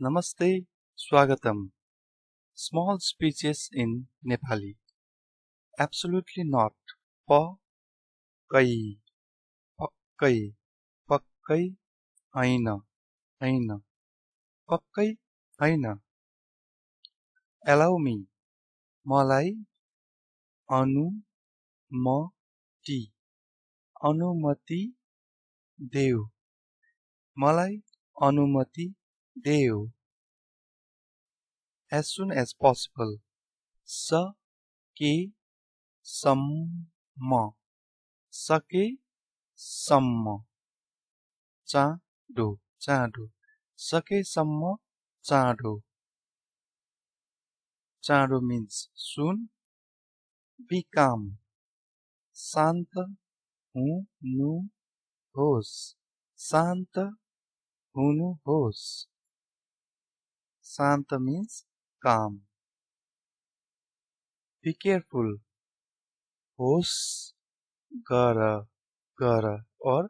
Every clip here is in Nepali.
Namaste, Swagatam. Small speeches in Nepali. Absolutely not. Pakkai, pakkai, pakkai, aina, aina, pakkai, aina. Allow me. Malai, anumati, anumati, dev. Malai, anumati, dev. As soon as possible. Sa, ke, samma. Sake, samma. चाँडो चाँडो सकेसम्म चाँडो चाँडो means soon. Be calm. शान्त हुनुहोस् शान्त हुनुहोस् शान्त means calm. Be careful. होस् गर गर or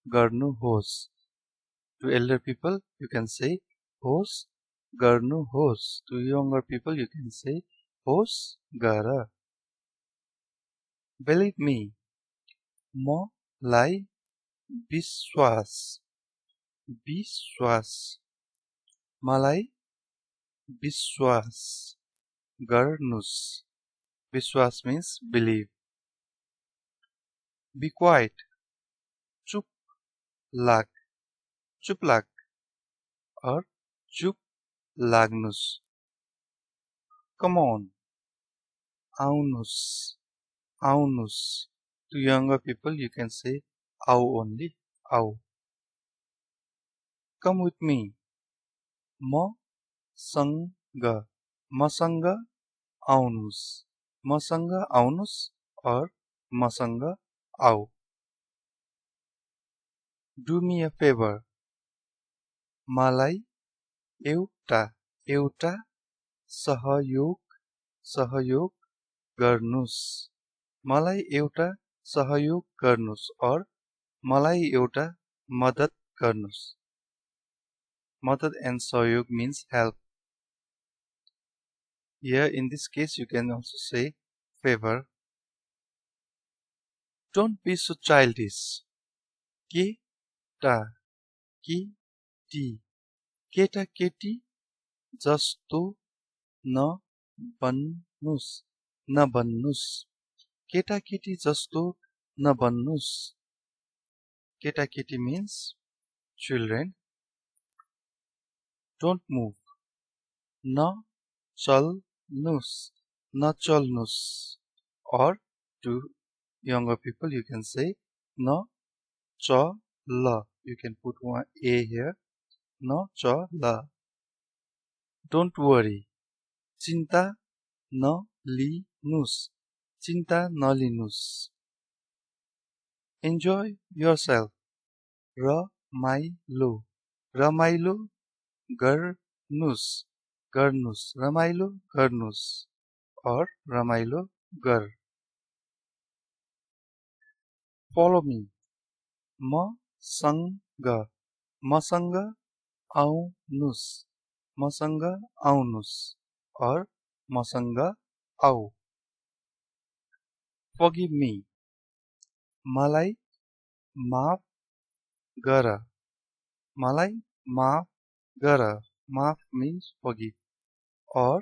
गर्नुहोस्. To elder people you can say होस् गर्नुहोस्. To younger people you can say होस् गर. Believe me. मलाई विश्वास विश्वास मलाई विश्वास गर्नुस्. विश्वास means believe. Be quiet. चुप लाग चुप लाग or चुप लाग्नुस्. Come on. आउनुस् आउनुस्. To younger people you can say आउ only आउ. Come with me. मसँग आउनुस् मसँग आउनुस् or मसँग आउ. Do me a favor. मलाई एउटा सहयोग गर्नुस्. मलाई एउटा सहयोग गर्नुस् or मलाई एउटा मद्दत गर्नुस्. Madad and सहयोग means help. Here in this case you can also say favor. Don't be so childish. केटा केटी जस्तो नबन्नुस्. केटा केटी जस्तो नबन्नुस्. केटा केटी means children. Don't move. नचल्नुस् or to younger people you can say नचल. You can put one a here. नचल. Don't worry. चिन्ता नलिनुस्. चिन्ता नलिनुस्. Enjoy yourself. रमाइलो गर्नुस्. रमाइलो गर्नुस् or रमाइलो गर. Follow me. मसँग आउनुस् or मसँग आउ. Forgive me. मलाई माफ गर. माफ means forgive or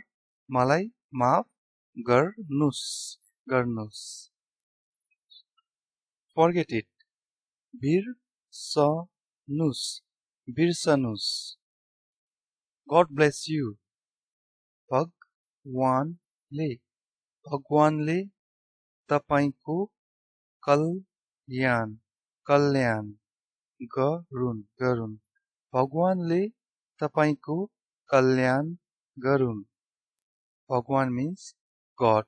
मलाई माफ गर्नुस्. Forget it. बिर्सनुस्. God bless you. भगवानले तपाईको कल्याण गरून्. भगवानले तपाईको कल्याण गरून्. भगवान means God.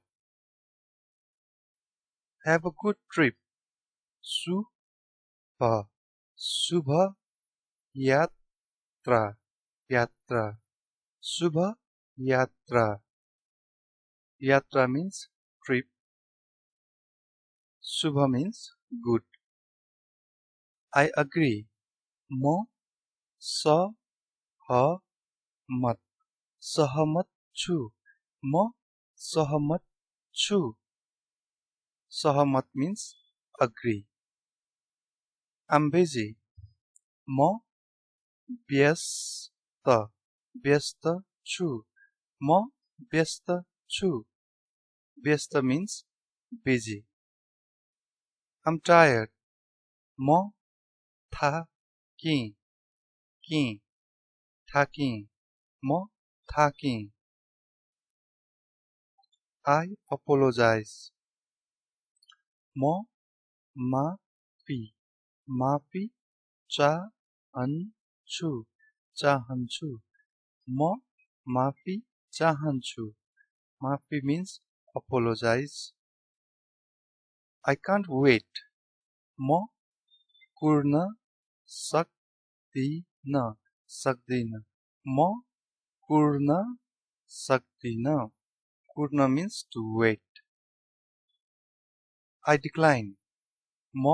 Have a good trip. शुभ यात्रा. शुभ यात्रा. Yatra means trip. Shubha means good. I agree. मत सहमत छु म सहमत छु सहमत means agree. I'm busy म व्यस्त व्यस्त छु म व्यस्त छु व्यस्त means busy. I'm tired म थाकी थाकी म थाकी. I apologize म माफी चाहन्छु म माफी चाहन्छु माफी means apologize. I can't wait म कुर्न सक्दिन म कुर्न सक्दिन कुर्न means to wait. I decline म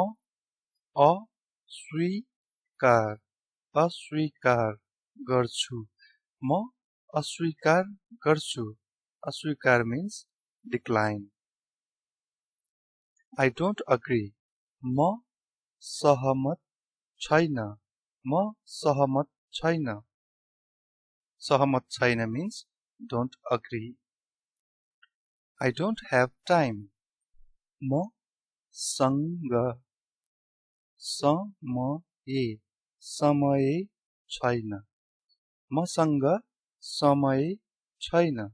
अस्वीकार गर्छु म अस्वीकार गर्छु अस्वीकार means decline. I don't agree म सहमत छैन म सहमत छैन सहमत छैन means don't agree. I don't have time म सँग समय छैन मसँग समय छैन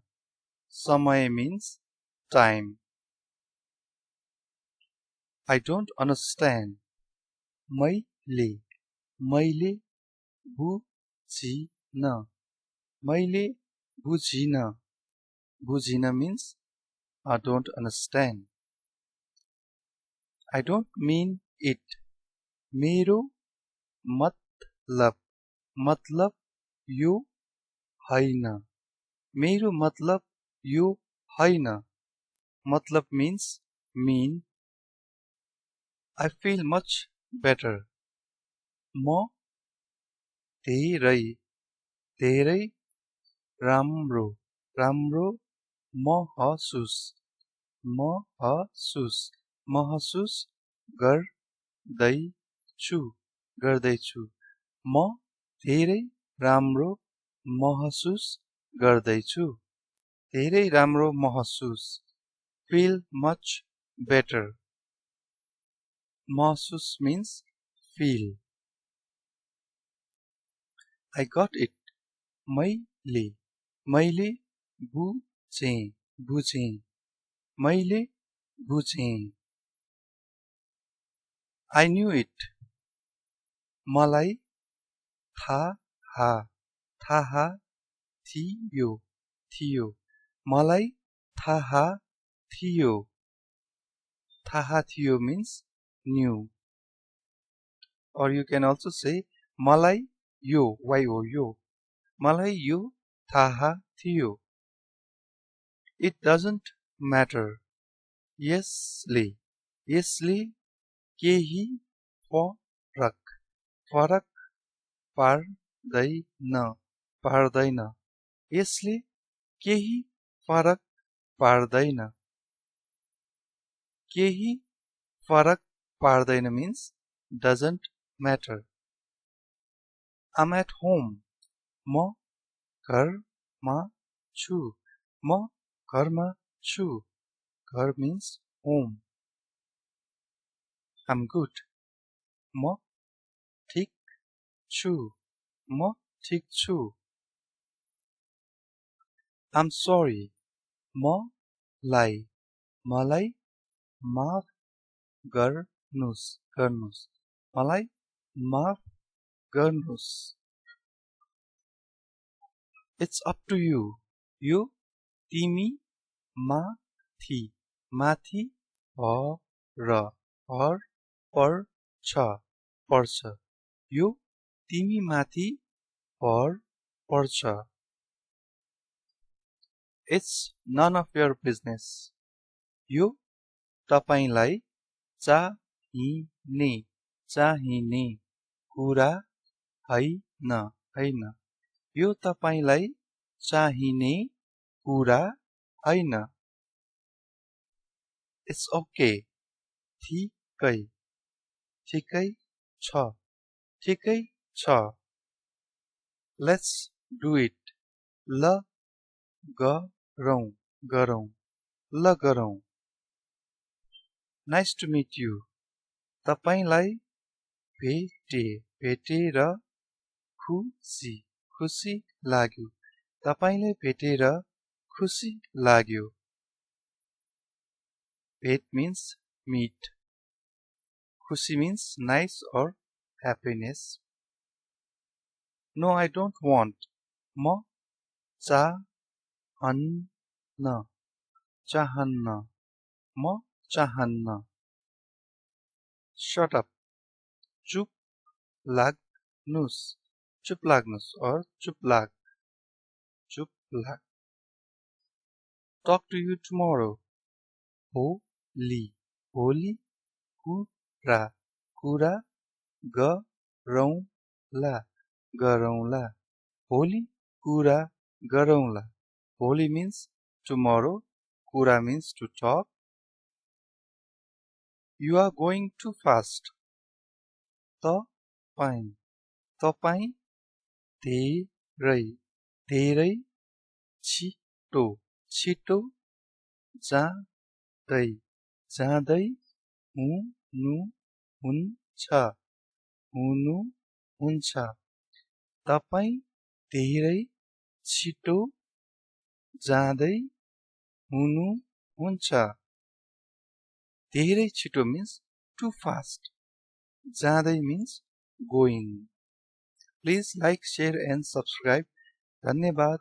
समय means time. I don't understand मैले बुझिन means I don't understand. I don't mean it मेरो मतलब यो हैन मेरो मतलब यो हैन मतलब means mean. I feel much better म धेरै राम्रो महसुस गर्दैछु म धेरै राम्रो महसुस गर्दैछु धेरै राम्रो महसुस feel much better महसुस means feel. I got it मैले बुझेँ I knew it मलाई थाहा थियो मलाई थाहा थियो means knew. Or you can also say मलाई यो मलाई यो थाहा थियो. It doesn't matter यसले केही फरक पार्दैन यसले केही फरक पार्दैन means doesn't matter. I'm at home म घरमा छु घर means home. I'm good म ठीक छु I'm sorry मलाई माफ गर्नुस् It's up to you यो तिमी माथि पर्छ यो तिमी माथि पर्छ. It's none of your business यो तपाईलाई चाहिने कुरा हैन यो तपाईलाई चाहिने कुरा हैन। It's okay. ठिकै ठिकै छ ठिकै छ। Let's do it. ल गरौँ गरौँ ल गरौँ। Nice to meet you. तपाईलाई भेटेर खुसी लाग्यो। तपाईलाई भेटेर खुसी लाग्यो। भेट means meet. खुसी means nice or happiness. No, I don't want. म चाहन्न म चाहन्न। Shut up. चुप लाग्नुस् or चुप लाग। Talk to you tomorrow. भोलि कुरा गरौँला। भोलि कुरा गरौँला। भोलि means tomorrow. कुरा means to talk. You are going too fast. तपाईं धेरै छिटो जाँदै हुनुहुन्छ। तपाईं धेरै छिटो जाँदै हुनुहुन्छ। धेरै छिटो means too fast. जाँदै means going. Please like, share and subscribe. धन्यवाद।